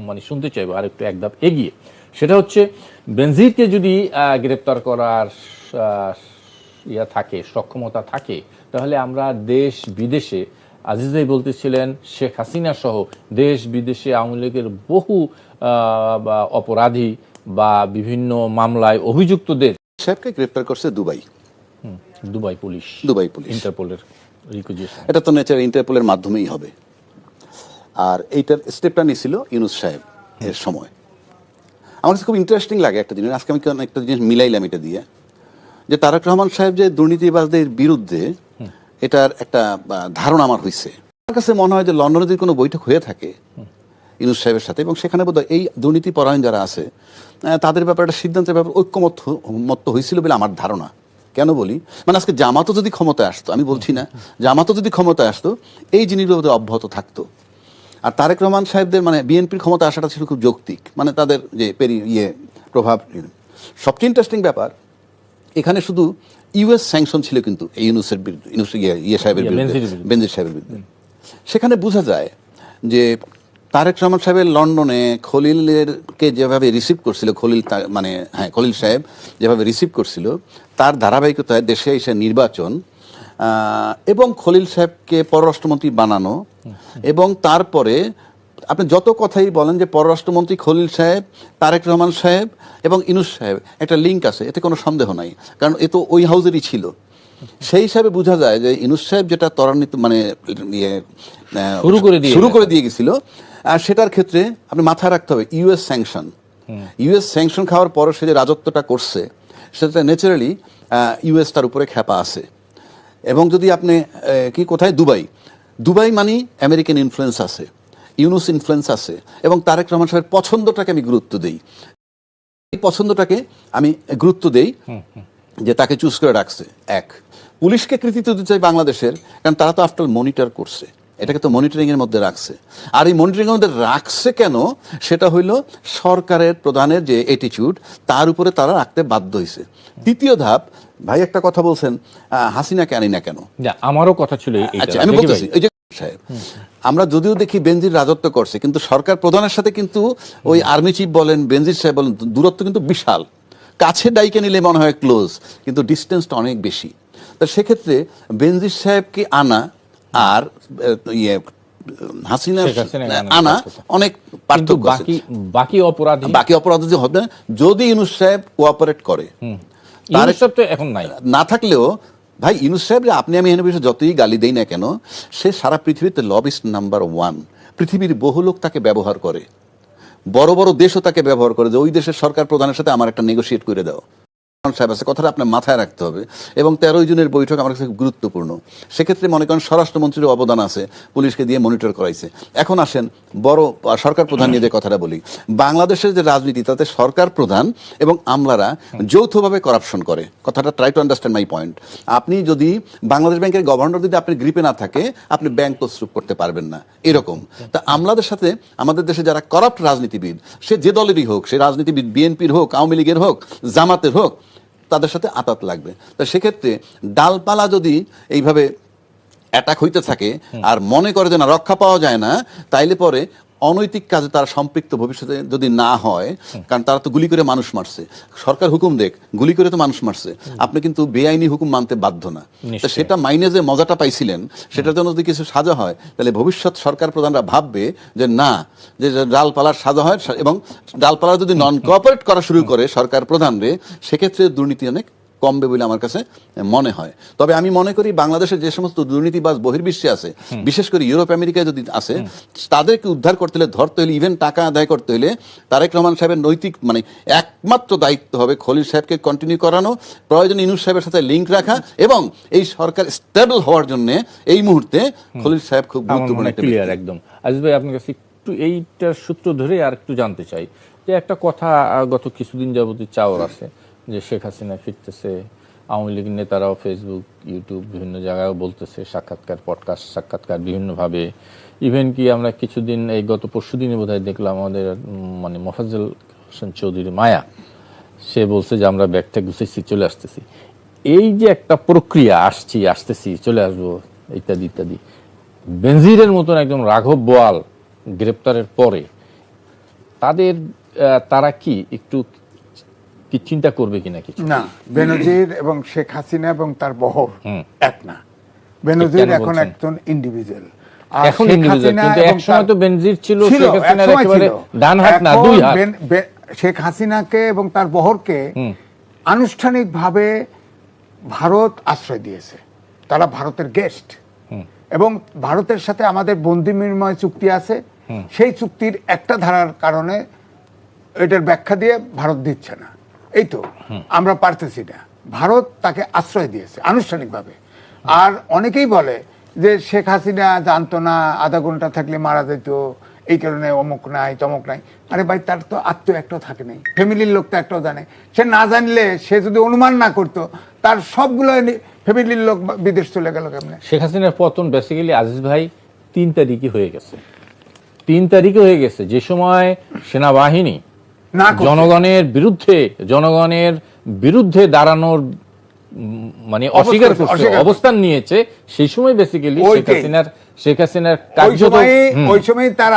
মানে শুনতে চাইবো আর একটু এক ধাপ এগিয়ে, সেটা হচ্ছে বেনজিরকে যদি গ্রেপ্তার করার থাকে, সক্ষমতা থাকে, তাহলে আমরা দেশ বিদেশে, আজিজ ভাই বলতেছিলেন শেখ হাসিনা সহ দেশ বিদেশে আওয়ামী লীগের বহু অপরাধী বা বিভিন্ন মামলায় অভিযুক্তদের সাহেবকে গ্রেপ্তার করছে দুবাই পুলিশ, ইন্টারপোলের রিকুইজিশন। এটা তো নেচার ইন্টারপোলের মাধ্যমেই হবে। আর এইটার স্টেপটা নিয়েছিল ইউনূস সাহেব এর সময়। আমার কাছে খুব ইন্টারেস্টিং লাগে একটা জিনিস, আজকে আমি একটা জিনিস মিলাইলাম এটা দিয়ে, যে তারেক রহমান সাহেব যে দুর্নীতিবাজদের বিরুদ্ধে, এটার একটা ধারণা আমার হয়েছে। আমার কাছে মনে হয় যে লন্ডনে যদি কোনো বৈঠক হয়ে থাকে ইউনূস সাহেবের সাথে, এবং সেখানে বোধহয় এই দুর্নীতি পরায়ণ যারা আছে তাদের ব্যাপারে একটা সিদ্ধান্তের ব্যাপারে ঐক্যমত্য হয়েছিল বলে আমার ধারণা। কেন বলি, মানে আজকে জামাতও যদি ক্ষমতায় আসতো, আমি বলছি না, জামাতও যদি ক্ষমতায় আসতো, এই জিনিসগুলো অব্যাহত থাকতো। আর তারেক রহমান সাহেবদের মানে বিএনপির ক্ষমতা আসাটা ছিল খুব যৌক্তিক, মানে তাদের যে প্রভাব। সবচেয়ে ইন্টারেস্টিং ব্যাপার, এখানে শুধু ইউএস স্যাংশন ছিল কিন্তু এই ইউনূসের বিরুদ্ধে, বেনজির সাহেবের বিরুদ্ধে। সেখানে বোঝা যায় যে তারেক রহমান সাহেবের লন্ডনে খলিলকে যেভাবে রিসিভ করছিল, খলিল সাহেব যেভাবে রিসিভ করছিল, তার ধারাবাহিকতায় দেশে এসে নির্বাচন এবং খলিল সাহেবকে পররাষ্ট্রমন্ত্রী বানানো, এবং তারপরে আপনি যত কথাই বলেন যে পররাষ্ট্রমন্ত্রী খলিল সাহেব, তারেক রহমান সাহেব এবং ইউনূস সাহেব একটা লিঙ্ক আছে, এতে কোনো সন্দেহ নাই, কারণ এ তো ওই হাউজেরই ছিল। সেই হিসাবে বোঝা যায় যে ইউনূস সাহেব যেটা ত্বরান্বিত মানে শুরু করে দিয়ে গেছিল, আর সেটার ক্ষেত্রে আপনি মাথায় রাখতে হবে ইউএস স্যাংশন খাওয়ার পরে সে যে রাজত্বটা করছে, সেটা ন্যাচারালি ইউএস তার উপরে খ্যাপা আছে। এবং যদি আপনি কোথায় দুবাই মানে আমেরিকান ইনফ্লুয়েন্স আছে, ইউনূস ইনফ্লুয়েন্স আছে, এবং তারেক রহমান সাহেবের পছন্দটাকে আমি গুরুত্ব দেই, এই পছন্দটাকে আমি গুরুত্ব দেই যে তাকে চুজ করে রাখছে। এক, পুলিশকে কৃতিত্ব দিতে চাই বাংলাদেশের, কারণ তারা তো আফটার মনিটর করছে, এটাকে তো মনিটরিং এর মধ্যে রাখছে। আর এই মনিটরিং এর মধ্যে রাখছে কেন, সেটা হইল সরকারের প্রধানের যে অ্যাটিটিউড, তার উপরে তারা রাখতে বাধ্য হয়েছে। তৃতীয় ধাপ, ভাই একটা কথা বলছেন হাসিনাকে আনি না কেন, আমারও কথা ছিল। আচ্ছা আমি বলতেছি, এই যে সাহেব আমরা যদিও দেখি বেনজির রাজত্ব করছে, কিন্তু সরকার প্রধানের সাথে কিন্তু ওই আর্মি চিফ বলেন, বেনজির সাহেব বলেন, দূরত্ব কিন্তু বিশাল। কাছে ডাইকে নিলে মনে হয় ক্লোজ, কিন্তু ডিস্টেন্সটা অনেক বেশি। তো সেক্ষেত্রে বেনজির সাহেবকে আনা আর হাসিনা আনা অনেক পার্থক্য। বাকি অপরাধ যে হবে যদি ইউনূস সাহেব কোঅপারেট করে, এখন না থাকলেও ভাই ইউনূস সাহেব আপনি আমি এনে বিষয়ে যতই গালি দেই না কেন, সে সারা পৃথিবীতে লবিস্ট নাম্বার 1। পৃথিবীর বহু লোক তাকে ব্যবহার করে, বড় বড় দেশও তাকে ব্যবহার করে, যে ওই দেশের সরকার প্রধানের সাথে আমার একটা নেগোশিয়েট করে দাও। সাহেব আছে, কথাটা আপনার মাথায় রাখতে হবে। এবং 13 জনের বৈঠক আমার কাছে গুরুত্বপূর্ণ। সেক্ষেত্রে মনে করেন স্বরাষ্ট্রমন্ত্রীর অবদান আছে, পুলিশকে দিয়ে মনিটর করাইছে। এখন আসেন বড় সরকার প্রধান নিয়ে যে কথাটা বলি, বাংলাদেশের যে রাজনীতি, তাতে সরকার প্রধান এবং আমলারা যৌথভাবে করাপশন করে। কথাটা try to understand my point. আপনি যদি বাংলাদেশ ব্যাংকের গভর্নর যদি আপনার গ্রিপে না থাকে, আপনি ব্যাংক তসরুপ করতে পারবেন না, এরকম। তা আমলাদের সাথে আমাদের দেশে যারা করাপ্ট রাজনীতিবিদ, সে যে দলেরই হোক, সে রাজনীতিবিদ বিএনপির হোক, আওয়ামী লীগের হোক, জামাতের হোক, তাদের সাথে আতাত লাগবে। তো সেক্ষেত্রে ডালপালা যদি এইভাবে অ্যাটাক হইতে থাকে আর মনে করে যে না রক্ষা পাওয়া যায় না, তাইলে পরে অনৈতিক কাজে তারা সম্পৃক্ত ভবিষ্যতে যদি না হয়, কারণ তারা তো গুলি করে মানুষ মারছে, সরকার হুকুম দেখ, গুলি করে তো মানুষ মারছে, আপনি কিন্তু বেআইনি হুকুম মানতে বাধ্য না। তো সেটা মাইনে যে মজাটা পাইছিলেন, সেটার জন্য যদি কিছু সাজা হয়, তাহলে ভবিষ্যৎ সরকার প্রধানরা ভাববে যে না, যে ডালপালার সাজা হয়, এবং ডালপালা যদি নন কোঅপারেট করা শুরু করে সরকার প্রধানরে, সেক্ষেত্রে দুর্নীতি অনেক কমবে বলে আমার কাছে মনে হয়। তবে আমি মনে করি বাংলাদেশের যে সমস্ত দুর্নীতিবাজ বহির্বিশ্বে আছে, বিশেষ করে ইউরোপ আমেরিকায় যদি আছে, তাদেরকে উদ্ধার করতে হলে, ধরতে হলে, ইভেন টাকা আদায় করতে হলে, তারেক রহমান সাহেবের নৈতিক মানে একমাত্র দায়িত্ব হবে খলিল সাহেবকে কন্টিনিউ করানো, প্রয়োজন ইউনূস সাহেবের সাথে লিঙ্ক রাখা, এবং এই সরকার স্টেবল হওয়ার জন্য এই মুহূর্তে খলিল সাহেব খুব গুরুত্বপূর্ণ একটা ক্লিয়ার একদম। আজিজ ভাই, আপনার কাছে একটু এইটার সূত্র ধরে আর একটু জানতে চাই যে একটা কথা গত কিছুদিন যাবতীয় চাওয়ার আছে যে শেখ হাসিনা ফিরতেছে, আওয়ামী লীগের নেতারাও ফেসবুক, ইউটিউব বিভিন্ন জায়গায়ও বলতেছে, সাক্ষাৎকার, পডকাস্ট, সাক্ষাৎকার বিভিন্নভাবে। ইভেন কি আমরা কিছুদিন, এই গত পরশু দিনে বোধহয় দেখলাম আমাদের মানে মোফাজ্জল হোসেন চৌধুরী মায়া, সে বলছে যে আমরা ব্যাগটা গুছাইছি, চলে আসতেছি। এই যে একটা প্রক্রিয়া, আসতেছি, চলে আসবো, ইত্যাদি ইত্যাদি, বেনজিরের মতন একদম রাঘব বোয়াল গ্রেপ্তারের পরে তারা কি একটু কি চিন্তা করবে কিনা কিছু? না, বেনজির এবং শেখ হাসিনা এবং তার বহর এক না। বেনজির এখন একজন ইন্ডিভিজুয়াল, এখন ইন্ডিভিজুয়াল, কিন্তু একসময় তো বেনজির ছিল শেখ হাসিনার একেবারে ডান হাত না দুই হাত। শেখ হাসিনাকে এবং তার বহরকে আনুষ্ঠানিকভাবে ভারত আশ্রয় দিয়েছে, তারা ভারতের গেস্ট, এবং ভারতের সাথে আমাদের বন্দি বিনিময় চুক্তি আছে। সেই চুক্তির একটা ধারার কারণে এটার ব্যাখ্যা দিয়ে ভারত দিচ্ছে না, এই তো আমরা পারতেছি না। ভারত তাকে আশ্রয় দিয়েছে আনুষ্ঠানিকভাবে। আর অনেকেই বলে যে শেখ হাসিনা জানতো না, আধা ঘন্টা থাকলে মারা যেত, এই কারণে অমুক নাই তমুক নাই। আরে ভাই, তার তো আত্মীয় একটাও থাকে নাই, ফ্যামিলির লোক তো একটাও জানে। সে না জানলে, সে যদি অনুমান না করতো, তার সবগুলো ফ্যামিলির লোক বিদেশ চলে গেল কেমনে? শেখ হাসিনার পতন বেসিক্যালি আজিজ ভাই 3 তারিখে হয়ে গেছে, 3 তারিখে হয়ে গেছে, যে সময় সেনাবাহিনী জনগণের বিরুদ্ধে দাঁড়ানোর মানে অস্বীকার করছে, অবস্থান নিয়েছে। সেই সময় বেসিক্যালি শেখ হাসিনার কার্যত ওই সময় তার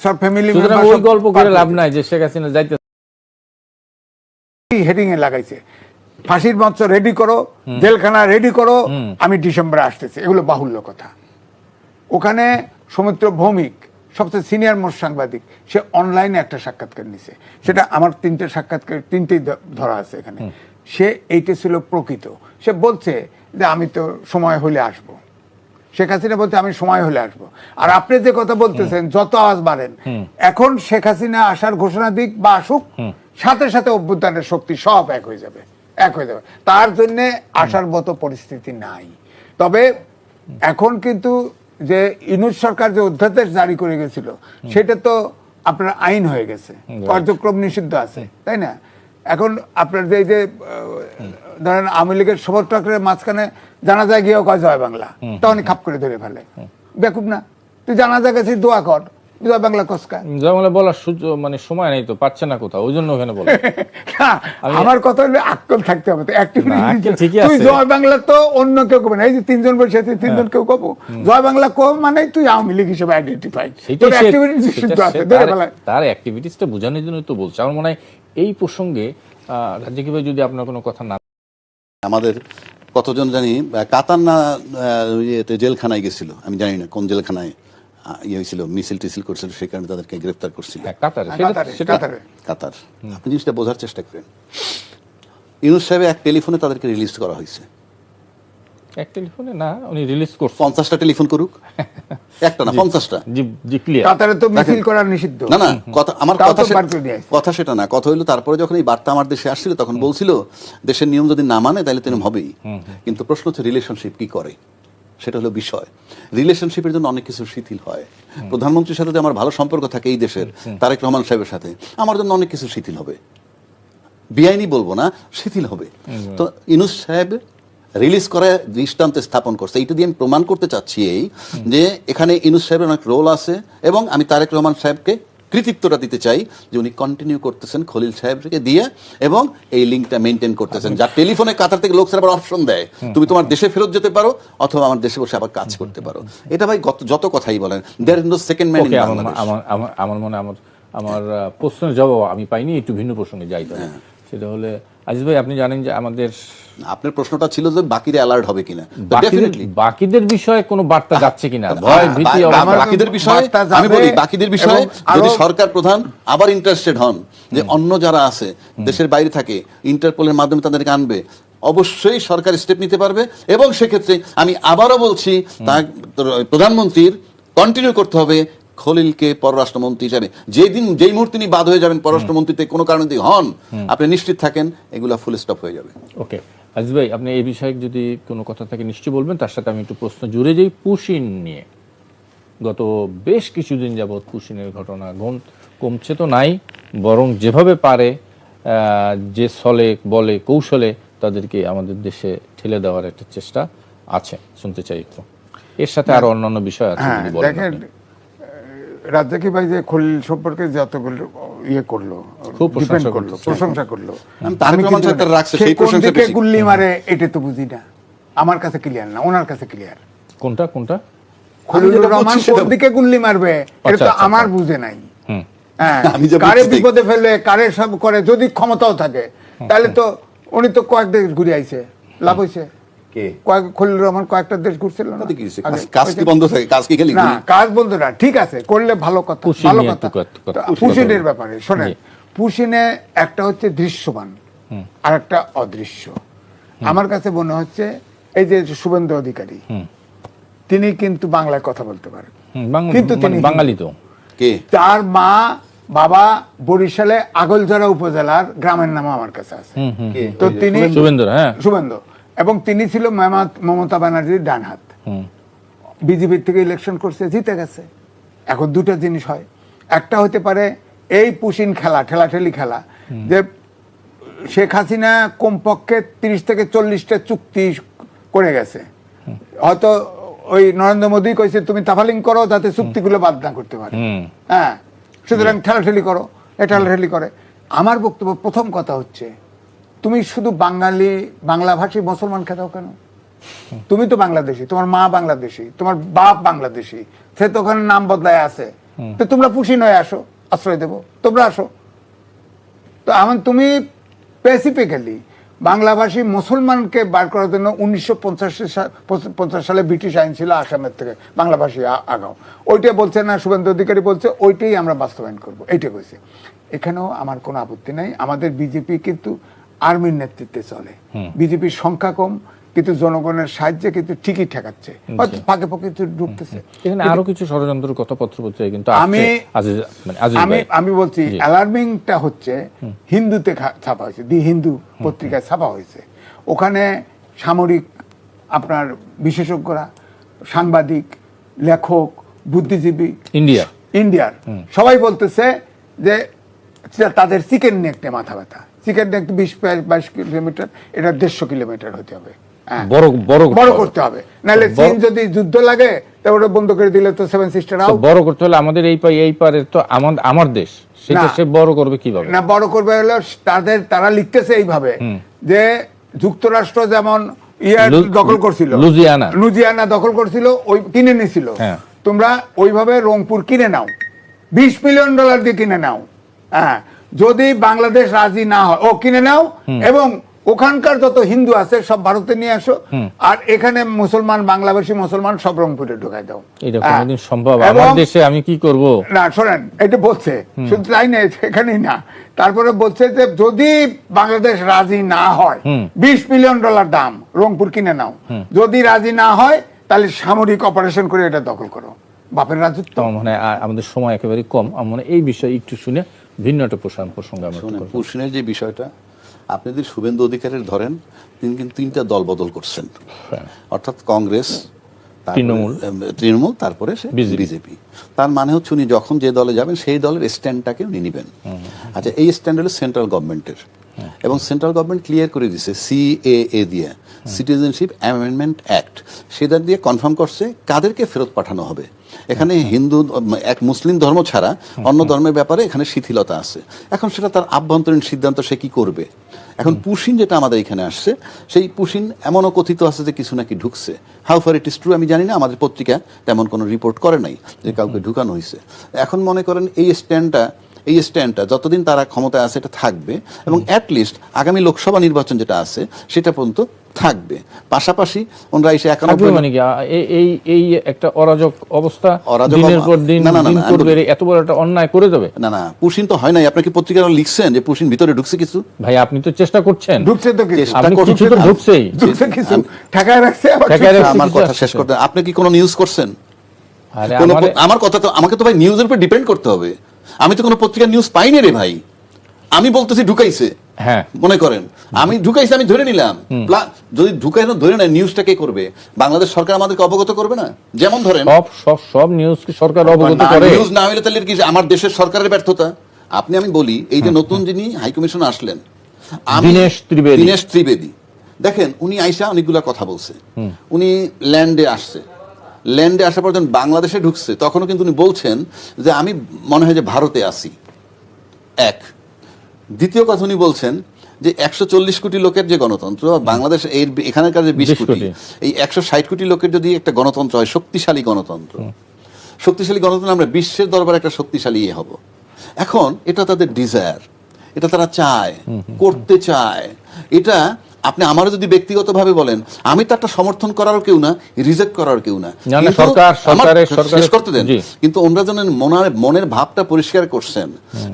সব ফ্যামিলি মেম্বার, ওই গল্প করে লাভ নাই যে শেখ হাসিনা যাইতে হেডিং এ লাগাইছে, ফাঁসির মঞ্চ রেডি করো, জেলখানা রেডি করো, আমি ডিসেম্বরে আসতেছি। এগুলো বাহুল্য কথা। ওখানে সৌমিত্র ভৌমিক, সবচেয়ে সিনিয়র মোস্ট সাংবাদিক, সে অনলাইনে একটা সাক্ষাৎকার নিছে। সেটা আমার 3টে সাক্ষাৎকার, 3টেই ধরা আছে এখানে। সে এইটা ছিল প্রকৃত। সে বলছে যে আমি তো সময় হলে আসবো। শেখ হাসিনা বলতে আমি সময় হলে আসবো। আর আপনি যে কথা বলতেছেন, যত আওয়াজ বাড়েন, এখন শেখ হাসিনা আসার ঘোষণা দিক বা আসুক, সাথে সাথে অভ্যুত্থানের শক্তি সব এক হয়ে যাবে। তার জন্য আসার মতো পরিস্থিতি নাই। তবে এখন কিন্তু যে ইউনূস সরকার যে অধ্যাদেশ জারি করে গেছিল, সেটা তো আপনার আইন হয়ে গেছে, কার্যক্রম নিষিদ্ধ আছে, তাই না? এখন আপনার যে ধরেন আওয়ামী লীগের সমর্থকের মাঝখানে জানাজা গিয়েও কয় জয় বাংলা, তখন খাপ করে ধরে ফেলে। বেকুব না? তুই জানাজা গেছিস, দোয়া কর, জয় বাংলা কসকা। জয় বাংলা বলার মানে সময় নেই তো, পাচ্ছে না কোথাও, ওই জন্য ওখানে বলে। আমার কথা হলো আক্কল থাকতে হবে তো। তুই জয় বাংলা তো অন্য কেউ কবে না, এই যে 3 জন বসে আছে, 3 জন কেউ কবো জয় বাংলা কব, মানে তুই আওয়ামী লীগ হিসেবে আইডেন্টিফাইড। তার অ্যাক্টিভিটিসটা বোঝানোর জন্য তো বলছে। আমার মনে হয় এই প্রসঙ্গে রাজ্জাকি ভাই যদি আপনার কোনো কথা না, আমাদের কতজন জানি কাতার না জেলখানায় গেছিল, আমি জানি না কোন জেলখানায় হয়েছিল, মিছিল টিছিল করছিল, সেই কারণে তাদেরকে গ্রেফতার করছিল কাতার। আপনি জিনিসটা বোঝার চেষ্টা করেন। ইউনূস সাহেব এক টেলিফোনে তাদেরকে রিলিজ করা হয়েছে। এক টেলিফোনে না, উনি রিলিজ করছেন 50টা টেলিফোন করুক, একটা না 50টা। জি ক্লিয়ার। কাতারে তো মিছিল করা নিষিদ্ধ। না না, আমার কথা সেটা না। কথা হইলো তারপরে যখন এই বার্তা আমার দেশে আসছিল, তখন বলছিল দেশের নিয়ম যদি না মানে তাহলে তেমন হবেই। কিন্তু প্রশ্ন হচ্ছে রিলেশনশিপ কি করে, সেটা হলো বিষয়। রিলেশনশিপের জন্য অনেক কিছু শিথিল হয়। প্রধানমন্ত্রীর সাথে যদি আমার ভালো সম্পর্ক থাকে এই দেশের, তারেক রহমান সাহেবের সাথে, আমার জন্য অনেক কিছু শিথিল হবে। বেআইনি বলবো না, শিথিল হবে। তো ইউনূস সাহেব রিলিজ করে দৃষ্টান্তে স্থাপন করছে। এইটা দিয়ে আমি প্রমাণ করতে চাচ্ছি এই যে এখানে ইউনূস সাহেবের অনেক রোল আছে, এবং আমি তারেক রহমান সাহেবকে কৃতিত্বটা দিতে চাই যে উনি কন্টিনিউ করতেছেন খলিল সাহেবকে দিয়ে, এবং এই লিঙ্কটা মেনটেন করতেছেন। যার টেলিফোনে কাতার থেকে লোক আবার অপশন দেয়, তুমি তোমার দেশে ফেরত যেতে পারো অথবা আমার দেশে বসে আবার কাজ করতে পারো। এটা ভাই যত কথাই বলেন, there is no second man in Bangladesh. আমার মনে আমার প্রশ্নের জবাব আমি পাইনি, একটু ভিন্ন প্রসঙ্গে যাই। সেটা হলে আজিজ ভাই, আপনি জানেন যে আমাদের, আপনার প্রশ্নটা ছিল যে বাকিরা অ্যালার্ট হবে কিনা, বাকিদের বিষয়ে কোনো বার্তা যাচ্ছে কিনা, ভয় ভীতি। বাকিদের বিষয়ে আমি বলি, বাকিদের বিষয়ে যদি সরকার প্রধান আবার ইন্টারেস্টেড হন যে অন্য যারা আছে দেশের বাইরে থাকে, ইন্টারপোলের মাধ্যমে তাদেরকে আনবে, অবশ্যই সরকার স্টেপ নিতে পারবে। এবং সেক্ষেত্রে আমি আবারও বলছি, প্রধানমন্ত্রীর কন্টিনিউ করতে হবে খলিলকে পররাষ্ট্রমন্ত্রী হিসাবে। যেই মুহূর্তে তিনি বাদ হয়ে যাবেন পররাষ্ট্রমন্ত্রীতে কোনো কারণে যদি হন, আপনি নিশ্চিত থাকেন এগুলা ফুল স্টপ হয়ে যাবে। ওকে আজিজ ভাই, আপনি এই বিষয়ে যদি কোনো কথা থাকে নিশ্চয়ই বলবেন। তার সাথে আমি একটু প্রশ্ন জুড়ে যাই পুশিন নিয়ে। গত বেশ কিছুদিন যাবৎ পুশিনের ঘটনা কমছে তো নাই, বরং যেভাবে পারে যে ছলে বলে কৌশলে তাদেরকে আমাদের দেশে ঠেলে দেওয়ার একটা চেষ্টা আছে, শুনতে চাই একটু। এর সাথে আরো অন্যান্য বিষয় আছে যদি বলেন। দেখেন, রাজ্জাকি ভাই যে খলিল সম্পর্কে যতগুলো ইয়ে করলো, প্রশংসা করলো, কোন দিকে গুল্লি মারে এটা তো বুঝি না। আমার কাছে ক্লিয়ার না, ওনার কাছে ক্লিয়ার। কোনটা খলিলুর রহমান কোন দিকে গুল্লি মারবে এটা তো আমার বুঝে নাই। হ্যাঁ, আমি যে কারে বুঝছি। বিপদে ফেলে কারে সব করে, যদি ক্ষমতাও থাকে তাহলে তো উনি তো কয়েক দেশ ঘুরে আইছে, লাভ হয়েছে। কে? খলিলুর রহমান কয়েকটা দেশ ঘুরছিল না? তাতে কি হয়েছে? আগে। কাজ কি বন্ধ থাকে? কাজ কি খালি না, কাজ বলতো না, ঠিক আছে, করলে ভালো কথা, পুশিন ভালো নিয়ে কথা। একটু কথা- তো পুশিনের ব্যাপারে শোনেন, জি। পুশিনে একটা হচ্ছে দৃশ্যমান আর একটা অদৃশ্য। আমার কাছে মনে হচ্ছে এই যে শুভেন্দু অধিকারী, তিনি কিন্তু বাংলায় কথা বলতে পারেন, কিন্তু তিনি বাঙালি তো কে? তার মা বাবা বরিশালে আগলঝরা উপজেলার গ্রামের নাম আমার কাছে আছে। কে? তো ওই যে তিনি শুভেন্দু, হ্যাঁ। শুভেন্দু, এবং তিনি ছিল মমতা ব্যানার্জির ডান হাত। বিজেপি থেকে ইলেকশন করছে, জিতে গেছে। এখন দুটো জিনিস হয়, একটা হতে পারে এই পুশিন খেলা, ঠেলাঠেলি খেলা, যে শেখ হাসিনা কমপক্ষে 30 থেকে 40টা চুক্তি করে গেছে, হয়তো ওই নরেন্দ্র মোদী কইছে তুমি তাফালিং করো যাতে চুক্তিগুলো বাদ না করতে পারে। হ্যাঁ, সুতরাং ঠেলাঠেলি করো, এ ঠেলাঠেলি করে। আমার বক্তব্য, প্রথম কথা হচ্ছে, তুমি শুধু বাংলাভাষী মুসলমানকে দাও কেন? তুমি তো বাংলাদেশী, তোমার মা বাংলাদেশী, তোমার বাপ বাংলাদেশী, সে তো ওখানে নাম বদলায় আছে। তো তোমরা পুশিন হয়ে আসো, আশ্রয় দেবো, তোমরা আসো। তো এখন তুমি স্পেসিফিক্যালি বাংলাভাষী মুসলমানকে বার করার জন্য 1950 সালে ব্রিটিশ আইন ছিল আসামের থেকে বাংলাভাষী আগাও, ওইটা বলছে না শুভেন্দু অধিকারী, বলছে ওইটাই আমরা বাস্তবায়ন করবো, এইটা কইছে। এখানেও আমার কোনো আপত্তি নাই। আমাদের বিজেপি কিন্তু আর্মির নেতৃত্বে চলে, বিজেপির সংখ্যা কম, কিন্তু জনগণের সাহায্যে কিন্তু ঠিকই ঠেকাচ্ছে, হয়তো ফাঁকে ফাঁকে ঢুকতেছে। এখানে আরো কিছু ষড়যন্ত্র কথাপত্র বলছে, কিন্তু আমি বলছি অ্যালার্মিংটা হচ্ছে হিন্দুতে ছাপা হয়েছে, দি হিন্দু পত্রিকায় ছাপা হয়েছে। ওখানে সামরিক আপনার বিশেষজ্ঞরা, সাংবাদিক, লেখক, বুদ্ধিজীবী ইন্ডিয়ার সবাই বলতেছে যে তাদের চিকেন নেকটে মাথা ব্যথা, চিকেন নেক 20-22 কিলোমিটার, এটা 150 কিলোমিটার হতে হবে, বড় করতে হবে, নাহলে চীন যদি যুদ্ধ লাগে তা ওটা বন্ধ করে দিলে তো 7 সিস্টার আউট। বড় করতে হলে আমাদের এই পারে তো আমার দেশ, সেটা সে বড় করবে কিভাবে? না, বড় করবে হলো তারা লিখতেছে এইভাবে যে যুক্তরাষ্ট্র যেমন দখল করছিল, লুজিয়ানা দখল করছিল, ওই কিনে নিছিল, তোমরা ওইভাবে রংপুর কিনে নাও, $20 মিলিয়ন দিয়ে কিনে নাও। হ্যাঁ, যদি বাংলাদেশ রাজি না হয়, কিনে নাও, এবং ওখানকার যত হিন্দু আছে সব ভারতে নিয়ে আসো, আর এখানে মুসলমান, বাংলাদেশী মুসলমান সব রংপুরে ঢুকাই দাও। এটা কোনদিন সম্ভব? আমার দেশে আমি কি করব? না, শোনেন, এটা বলছে, শুধু তাই না, এখানেই না, তারপরে বলছে যে যদি বাংলাদেশ রাজি না হয়, $20 মিলিয়ন দাম, রংপুর কিনে নাও, যদি রাজি না হয় তাহলে সামরিক অপারেশন করে এটা দখল করো। বাপের রাজত্ব। মানে আমাদের সময় একেবারে কম, মানে এই বিষয়ে একটু শুনে ভিন্ন একটা প্রসঙ্গে আমরা পুশিনের যে বিষয়টা, আপনি যদি শুভেন্দু অধিকারীর ধরেন, তিনি কিন্তু 3টা দল বদল করছেন, অর্থাৎ কংগ্রেস, তৃণমূল, তারপরে বিজেপি। তার মানে হচ্ছে উনি যখন যে দলে যাবেন সেই দলের স্ট্যান্ডটাকে উনি নিবেন। আচ্ছা, এই স্ট্যান্ড হলো সেন্ট্রাল গভর্নমেন্টের, এবং সেন্ট্রাল গভর্নমেন্ট ক্লিয়ার করে দিছে সিএএ দিয়ে, সিটিজেনশিপ অ্যামেন্ডমেন্ট অ্যাক্ট, সেটা দিয়ে কনফার্ম করছে কাদেরকে ফেরত পাঠানো হবে। এখানে হিন্দু, এক মুসলিম ধর্ম ছাড়া অন্য ধর্মের ব্যাপারে এখানে শিথিলতা আছে। এখন সেটা তার আভ্যন্তরীণ সিদ্ধান্ত, সে কি করবে। এখন পুশিন যেটা আমাদের এখানে আসছে, সেই পুশিন এমনও কথিত আছে যে কিছু নাকি ঢুকছে। How far it is true আমি জানি না, আমাদের পত্রিকা তেমন কোনো রিপোর্ট করে নাই যে কাউকে ঢুকানো হয়েছে। এখন মনে করেন এই স্ট্যান্ডটা যতদিন তারা ক্ষমতায় আছে এটা থাকবে, এবং অ্যাটলিস্ট আগামী লোকসভা নির্বাচন যেটা আছে সেটা পর্যন্ত থাকবে। পাশাপাশি ওনারা এসে এই একটা অরাজক অবস্থা, দিনের পর দিন করবে, এত বড় একটা অন্যায় করে দেবে। না, পুশিন তো হয় নাই। আপনি কি পত্রিকায় লিখছেন যে পুশিন ভিতরে ঢুকছে কিছু? ভাই, আপনি তো চেষ্টা করছেন, ঢুকছে তো কিছু, ঢুকছেই, কিছু ঠেকায় রাখছে। আমার কথা শেষ করতে, আপনি কি কোনো নিউজ করছেন? আমার কথা তো, আমাকে তো ভাই নিউজের উপর ডিপেন্ড করতে হবে। আমি তো কোনো পত্রিকার নিউজ পাইনি রে ভাই। আমি বলতেছি ঢুকাইছে, মনে করেন আমি ঢুকাইছি, আমি ধরে নিলাম। যদি ঢুকাইনো ধরে নেয়, নিউজটা কে করবে? বাংলাদেশ সরকার আমাদেরকে অবগত করবে না? যেমন ধরেন সব নিউজ কি সরকার অবগত করে? নিউজ না হইলে তাহলে কি আমার দেশের সরকারের ব্যর্থতা? আমি বলি, এই যে নতুন যিনি হাইকমিশন আসলেন, দীনেশ ত্রিবেদী, দেখেন উনি আইসা অনেকগুলা কথা বলছে। উনি ল্যান্ডে আসার পর যখন বাংলাদেশে ঢুকছে, তখনও কিন্তু উনি বলছেন যে আমি মনে হয় যে ভারতে আছি। দ্বিতীয় কথা, উনি বলছেন যে 140 কোটি লোকের যে গণতন্ত্র, বাংলাদেশ এখানকার যে 20 কোটি, এই 160 কোটি লোকের যদি একটা গণতন্ত্র হয়, শক্তিশালী গণতন্ত্র, আমরা বিশ্বের দরবারে একটা শক্তিশালী হব। এখন এটা তাদের ডিজায়ার, এটা তারা চায়, করতে চায়। এটা আপনি আমারও যদি ব্যক্তিগতভাবে বলেন, আমি তো একটা সমর্থন করারও কেউ না, রিজেক্ট করার কেউ না। না, কিন্তু সরকারের শেষ করতে দেন। জি। কিন্তু ওনারা যেন মনের ভাবটা পরিষ্কার করছেন,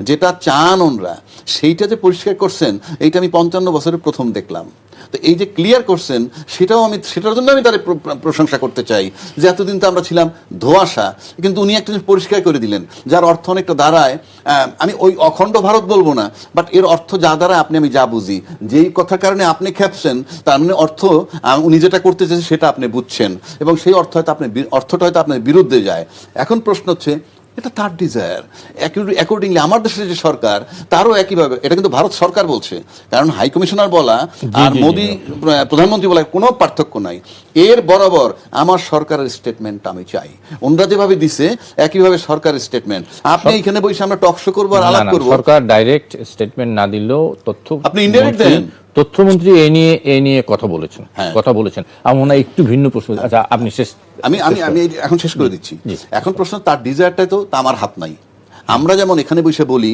যেটা চান ওনরা, সেইটা যে পরিষ্কার করছেন, এইটা আমি 55 বছরে প্রথম দেখলাম। তো এই যে ক্লিয়ার করছেন, সেটার জন্য আমি তার প্রশংসা করতে চাই, যে এতদিন তো আমরা ছিলাম ধোঁয়াশা, কিন্তু উনি একটা জিনিস পরিষ্কার করে দিলেন, যার অর্থ অনেকটা দাঁড়ায়, আমি ওই অখণ্ড ভারত বলবো না, বাট এর অর্থ যা দাঁড়ায় আমি যা বুঝি, যেই কথার কারণে আপনি খেপছেন, তার মানে অর্থ উনি যেটা করতে চেয়েছেন সেটা আপনি বুঝছেন, এবং সেই অর্থটা হয়তো আপনার বিরুদ্ধে যায়। এখন প্রশ্ন হচ্ছে, এটা তার ডিজায়ার। অ্যাকর্ডিংলি আমার দেশের যে সরকার, তারও একইভাবে, এটা কিন্তু ভারত সরকার বলছে, কারণ হাই কমিশনার বলা আর মোদি প্রধানমন্ত্রী বলা কোনো পার্থক্য নাই। এর বরাবর আমার সরকারের স্টেটমেন্ট আমি চাই। ওনরা যেভাবে দিছে একইভাবে সরকারের স্টেটমেন্ট। আপনি এখানে বসে আমরা টক শো করবো আর আলাপ করবো। সরকার ডাইরেক্ট স্টেটমেন্ট না দিলেও আপনি indirect দেন। তথ্যমন্ত্রী এ নিয়ে কথা বলেছেন। আমার মনে হয় একটু ভিন্ন প্রশ্ন। আচ্ছা, আপনি শেষ। আমি এখন শেষ করে দিচ্ছি। এখন প্রশ্ন, তার ডিজায়ারটাই তো আমার হাত নাই। আমরা যেমন এখানে বসে বলি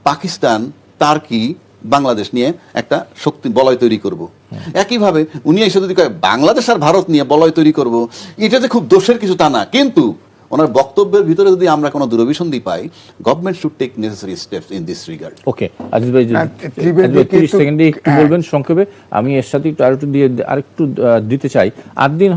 পাকিস্তান, টার্কি, বাংলাদেশ নিয়ে একটা শক্তি বলয় তৈরি করব, একইভাবে উনি এসে যদি কয় বাংলাদেশ আর ভারত নিয়ে বলয় তৈরি করব, এটা যে খুব দোষের কিছু তা না, কিন্তু ওনার বক্তব্যের ভিতরে যদি আমরা কোনো দুরভিসন্ধি পাই, government should take necessary steps in this regard. Okay, Aziz ভাই 30 সেকেন্ডে একটু বলবেন সংক্ষেপে। আমি এর সাথে আরেকটু দিতে চাই। 8 দিন